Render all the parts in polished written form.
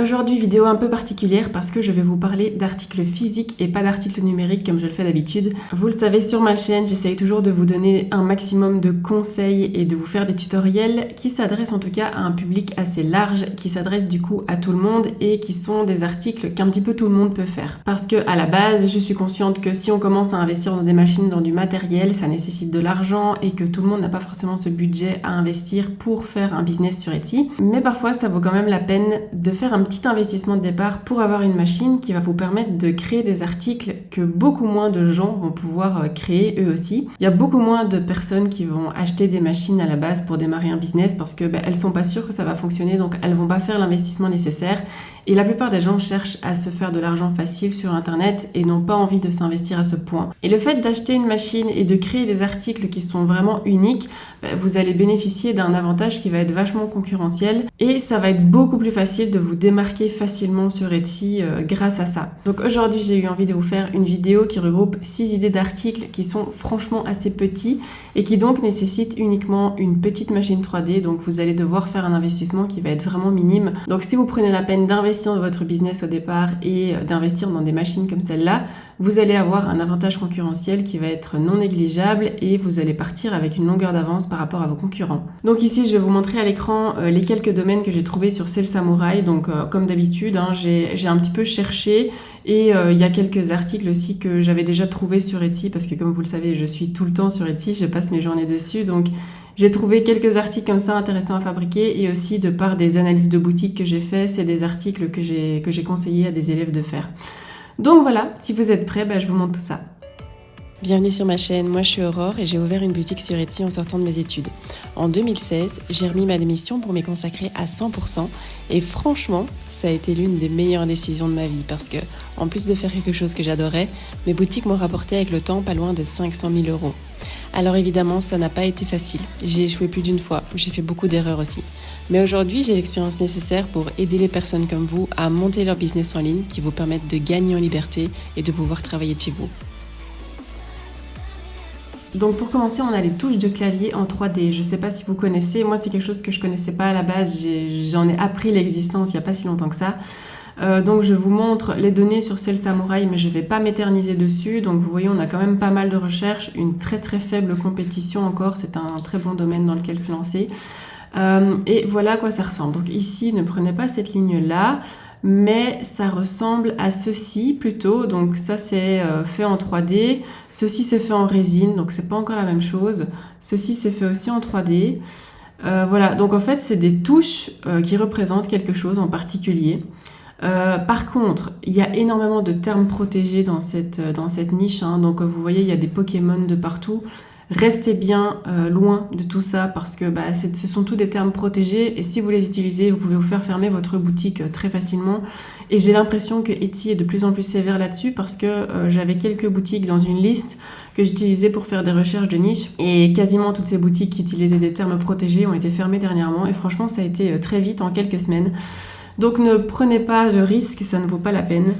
Aujourd'hui, vidéo un peu particulière parce que je vais vous parler d'articles physiques et pas d'articles numériques comme je le fais d'habitude. Vous le savez, sur ma chaîne, j'essaye toujours de vous donner un maximum de conseils et de vous faire des tutoriels qui s'adressent en tout cas à un public assez large, qui s'adressent du coup à tout le monde et qui sont des articles qu'un petit peu tout le monde peut faire. Parce que à la base, je suis consciente que si on commence à investir dans des machines, dans du matériel, ça nécessite de l'argent et que tout le monde n'a pas forcément ce budget à investir pour faire un business sur Etsy. Mais parfois, ça vaut quand même la peine de faire un petit investissement de départ pour avoir une machine qui va vous permettre de créer des articles que beaucoup moins de gens vont pouvoir créer eux aussi. Il y a beaucoup moins de personnes qui vont acheter des machines à la base pour démarrer un business parce que elles sont pas sûres que ça va fonctionner, donc elles vont pas faire l'investissement nécessaire. Et la plupart des gens cherchent à se faire de l'argent facile sur internet et n'ont pas envie de s'investir à ce point. Et le fait d'acheter une machine et de créer des articles qui sont vraiment uniques, vous allez bénéficier d'un avantage qui va être vachement concurrentiel et ça va être beaucoup plus facile de vous démarquer facilement sur Etsy grâce à ça. Donc aujourd'hui, j'ai eu envie de vous faire une vidéo qui regroupe 6 idées d'articles qui sont franchement assez petits et qui donc nécessitent uniquement une petite machine 3D. Donc vous allez devoir faire un investissement qui va être vraiment minime. Donc si vous prenez la peine d'investir dans votre business au départ et d'investir dans des machines comme celle-là, vous allez avoir un avantage concurrentiel qui va être non négligeable et vous allez partir avec une longueur d'avance par rapport à vos concurrents. Donc ici, je vais vous montrer à l'écran les quelques domaines que j'ai trouvés sur Sell Samurai. Donc comme d'habitude, j'ai un petit peu cherché et il y a quelques articles aussi que j'avais déjà trouvés sur Etsy parce que comme vous le savez, je suis tout le temps sur Etsy, je passe mes journées dessus. Donc j'ai trouvé quelques articles comme ça intéressants à fabriquer et aussi de par des analyses de boutique que j'ai fait, c'est des articles que j'ai conseillé à des élèves de faire. Donc voilà, si vous êtes prêts, je vous montre tout ça. Bienvenue sur ma chaîne, moi je suis Aurore et j'ai ouvert une boutique sur Etsy en sortant de mes études. En 2016, j'ai remis ma démission pour m'y consacrer à 100% et franchement, ça a été l'une des meilleures décisions de ma vie parce que, en plus de faire quelque chose que j'adorais, mes boutiques m'ont rapporté avec le temps pas loin de 500 000 €. Alors évidemment, ça n'a pas été facile. J'ai échoué plus d'une fois, j'ai fait beaucoup d'erreurs aussi. Mais aujourd'hui, j'ai l'expérience nécessaire pour aider les personnes comme vous à monter leur business en ligne qui vous permettent de gagner en liberté et de pouvoir travailler de chez vous. Donc pour commencer, on a les touches de clavier en 3D. Je ne sais pas si vous connaissez, moi c'est quelque chose que je ne connaissais pas à la base, j'en ai appris l'existence il n'y a pas si longtemps que ça. Donc je vous montre les données sur Sell Samurai, mais je ne vais pas m'éterniser dessus. Donc vous voyez, on a quand même pas mal de recherches, une très très faible compétition encore, c'est un très bon domaine dans lequel se lancer. Et voilà à quoi ça ressemble. Donc ici, ne prenez pas cette ligne-là, mais ça ressemble à ceci plutôt. Donc ça c'est fait en 3D, ceci c'est fait en résine, donc c'est pas encore la même chose. Ceci c'est fait aussi en 3D. Voilà, donc en fait c'est des touches qui représentent quelque chose en particulier. Par contre, il y a énormément de termes protégés dans cette niche, hein. Donc vous voyez, il y a des Pokémon de partout. Restez bien loin de tout ça parce que ce sont tous des termes protégés et si vous les utilisez, vous pouvez vous faire fermer votre boutique très facilement. Et j'ai l'impression que Etsy est de plus en plus sévère là-dessus parce que j'avais quelques boutiques dans une liste que j'utilisais pour faire des recherches de niche et quasiment toutes ces boutiques qui utilisaient des termes protégés ont été fermées dernièrement et franchement ça a été très vite en quelques semaines. Donc ne prenez pas de risque, ça ne vaut pas la peine.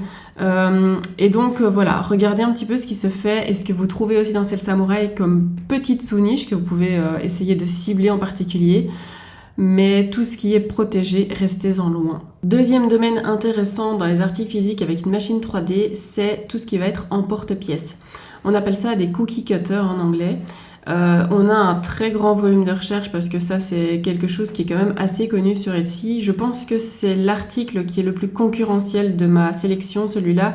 Et donc voilà, regardez un petit peu ce qui se fait et ce que vous trouvez aussi dans Sell Samurai comme petite sous-niche que vous pouvez essayer de cibler en particulier. Mais tout ce qui est protégé, restez-en loin. Deuxième domaine intéressant dans les articles physiques avec une machine 3D, c'est tout ce qui va être emporte-pièces. On appelle ça des cookie cutters en anglais. On a un très grand volume de recherche parce que ça c'est quelque chose qui est quand même assez connu sur Etsy. Je pense que c'est l'article qui est le plus concurrentiel de ma sélection, celui-là.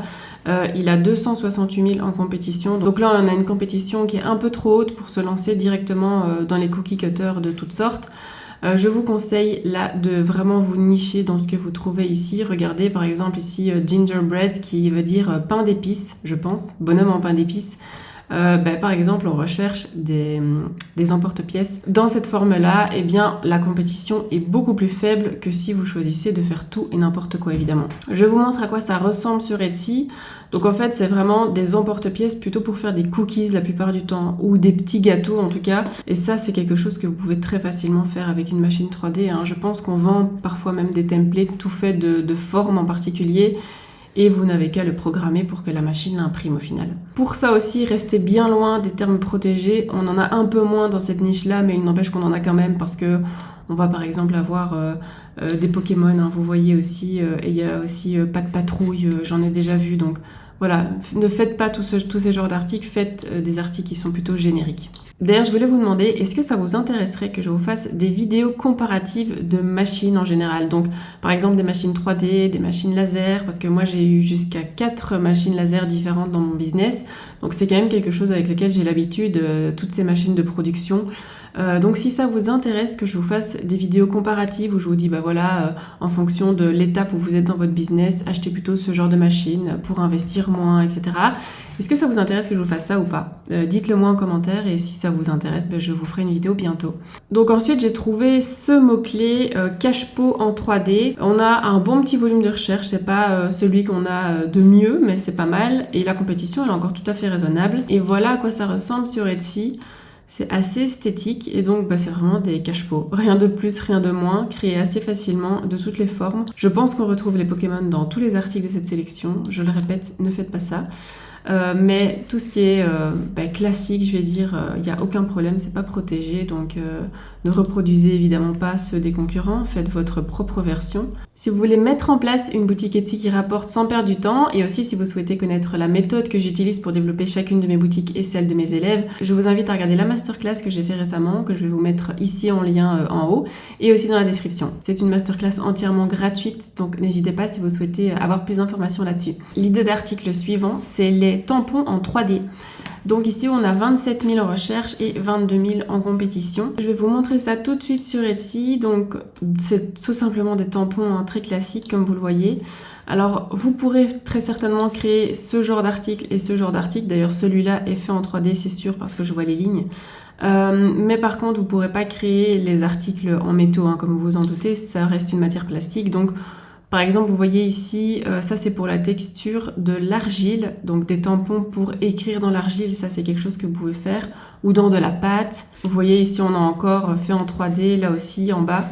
Il a 268 000 en compétition. Donc là on a une compétition qui est un peu trop haute pour se lancer directement dans les cookie cutters de toutes sortes. Je vous conseille là de vraiment vous nicher dans ce que vous trouvez ici. Regardez par exemple ici gingerbread qui veut dire pain d'épices, je pense, bonhomme en pain d'épices. Par exemple, on recherche des emporte-pièces. Dans cette forme-là, eh bien, la compétition est beaucoup plus faible que si vous choisissez de faire tout et n'importe quoi, évidemment. Je vous montre à quoi ça ressemble sur Etsy. Donc en fait, c'est vraiment des emporte-pièces plutôt pour faire des cookies la plupart du temps, ou des petits gâteaux en tout cas. Et ça, c'est quelque chose que vous pouvez très facilement faire avec une machine 3D, hein. Je pense qu'on vend parfois même des templates tout faits de formes en particulier. Et vous n'avez qu'à le programmer pour que la machine l'imprime au final. Pour ça aussi, restez bien loin des termes protégés. On en a un peu moins dans cette niche-là, mais il n'empêche qu'on en a quand même parce que On va par exemple avoir des Pokémon, hein, vous voyez aussi, et il y a aussi Pas de patrouille, j'en ai déjà vu. Donc voilà, ne faites pas tous ces genres d'articles, faites des articles qui sont plutôt génériques. D'ailleurs, je voulais vous demander, est-ce que ça vous intéresserait que je vous fasse des vidéos comparatives de machines en général? Donc, par exemple, des machines 3D, des machines laser, parce que moi, j'ai eu jusqu'à 4 machines laser différentes dans mon business. Donc, c'est quand même quelque chose avec lequel j'ai l'habitude, toutes ces machines de production. Donc, si ça vous intéresse que je vous fasse des vidéos comparatives où je vous dis, bah voilà, en fonction de l'étape où vous êtes dans votre business, achetez plutôt ce genre de machine pour investir moins, etc. Est-ce que ça vous intéresse que je vous fasse ça ou pas? Dites-le moi en commentaire et si ça vous intéresse, je vous ferai une vidéo bientôt. Donc ensuite, j'ai trouvé ce mot-clé cache-pot en 3D. On a un bon petit volume de recherche, c'est pas celui qu'on a de mieux, mais c'est pas mal. Et la compétition, elle est encore tout à fait raisonnable. Et voilà à quoi ça ressemble sur Etsy. C'est assez esthétique et donc c'est vraiment des cache-pots. Rien de plus, rien de moins, créés assez facilement de toutes les formes. Je pense qu'on retrouve les Pokémon dans tous les articles de cette sélection. Je le répète, ne faites pas ça. Mais tout ce qui est classique, je vais dire, il n'y a aucun problème, c'est pas protégé, donc ne reproduisez évidemment pas ceux des concurrents, faites votre propre version. Si vous voulez mettre en place une boutique Etsy qui rapporte sans perdre du temps, et aussi si vous souhaitez connaître la méthode que j'utilise pour développer chacune de mes boutiques et celle de mes élèves, je vous invite à regarder la masterclass que j'ai fait récemment, que je vais vous mettre ici en lien en haut, et aussi dans la description. C'est une masterclass entièrement gratuite, donc n'hésitez pas si vous souhaitez avoir plus d'informations là-dessus. L'idée d'article suivant, c'est les tampons en 3D. Donc ici, on a 27 000 en recherche et 22 000 en compétition. Je vais vous montrer ça tout de suite sur Etsy. Donc, c'est tout simplement des tampons très classiques, comme vous le voyez. Alors, vous pourrez très certainement créer ce genre d'article et ce genre d'article. D'ailleurs, celui-là est fait en 3D, c'est sûr, parce que je vois les lignes. Mais par contre, vous ne pourrez pas créer les articles en métaux, comme vous vous en doutez. Ça reste une matière plastique. Donc, par exemple, vous voyez ici, ça c'est pour la texture de l'argile, donc des tampons pour écrire dans l'argile, ça c'est quelque chose que vous pouvez faire, ou dans de la pâte. Vous voyez ici, on a encore fait en 3D, là aussi en bas.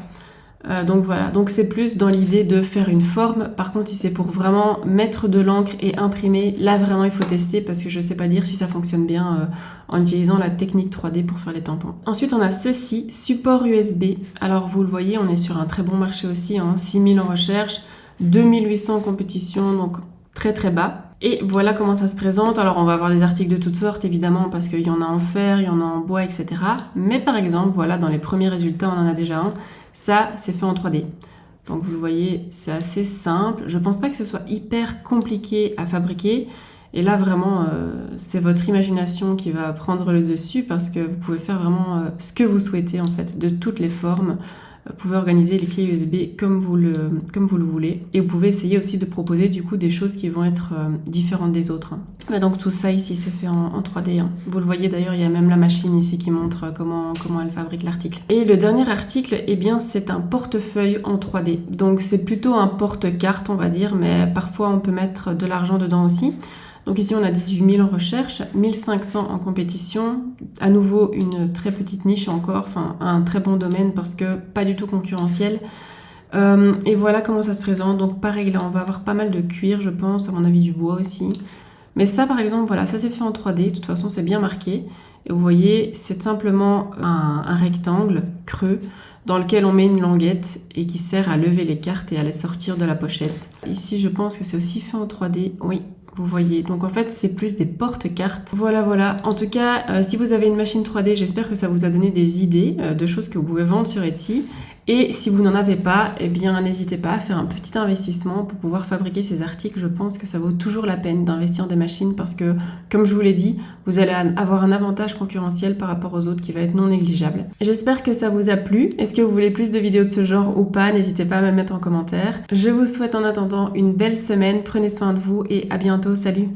Donc voilà, donc c'est plus dans l'idée de faire une forme. Par contre, si c'est pour vraiment mettre de l'encre et imprimer, là vraiment il faut tester parce que je sais pas dire si ça fonctionne bien en utilisant la technique 3D pour faire les tampons. Ensuite, on a ceci, support USB. Alors vous le voyez, on est sur un très bon marché aussi, 6000 en recherche, 2800 en compétition, donc très très bas. Et voilà comment ça se présente. Alors on va avoir des articles de toutes sortes évidemment parce qu'il y en a en fer, il y en a en bois, etc. Mais par exemple, voilà, dans les premiers résultats, on en a déjà un. Ça, c'est fait en 3D. Donc vous le voyez, c'est assez simple. Je pense pas que ce soit hyper compliqué à fabriquer. Et là, vraiment, c'est votre imagination qui va prendre le dessus parce que vous pouvez faire vraiment ce que vous souhaitez en fait, de toutes les formes. Vous pouvez organiser les clés USB comme vous le voulez. Et vous pouvez essayer aussi de proposer du coup des choses qui vont être différentes des autres. Mais donc tout ça ici, c'est fait en 3D. Vous le voyez d'ailleurs, il y a même la machine ici qui montre comment elle fabrique l'article. Et le dernier article, eh bien, c'est un portefeuille en 3D. Donc c'est plutôt un porte-carte, on va dire, mais parfois on peut mettre de l'argent dedans aussi. Donc ici, on a 18 000 en recherche, 1500 en compétition. À nouveau, une très petite niche encore, un très bon domaine parce que pas du tout concurrentiel. Et voilà comment ça se présente. Donc pareil, là, on va avoir pas mal de cuir, je pense, à mon avis du bois aussi. Mais ça, par exemple, voilà, ça c'est fait en 3D. De toute façon, c'est bien marqué. Et vous voyez, c'est simplement un rectangle creux dans lequel on met une languette et qui sert à lever les cartes et à les sortir de la pochette. Ici, je pense que c'est aussi fait en 3D. Oui. Vous voyez, donc en fait c'est plus des porte-cartes. Voilà. En tout cas, si vous avez une machine 3D, j'espère que ça vous a donné des idées de choses que vous pouvez vendre sur Etsy. Et si vous n'en avez pas, eh bien n'hésitez pas à faire un petit investissement pour pouvoir fabriquer ces articles. Je pense que ça vaut toujours la peine d'investir des machines parce que, comme je vous l'ai dit, vous allez avoir un avantage concurrentiel par rapport aux autres qui va être non négligeable. J'espère que ça vous a plu. Est-ce que vous voulez plus de vidéos de ce genre ou pas? N'hésitez pas à me le mettre en commentaire. Je vous souhaite en attendant une belle semaine. Prenez soin de vous et à bientôt. Salut!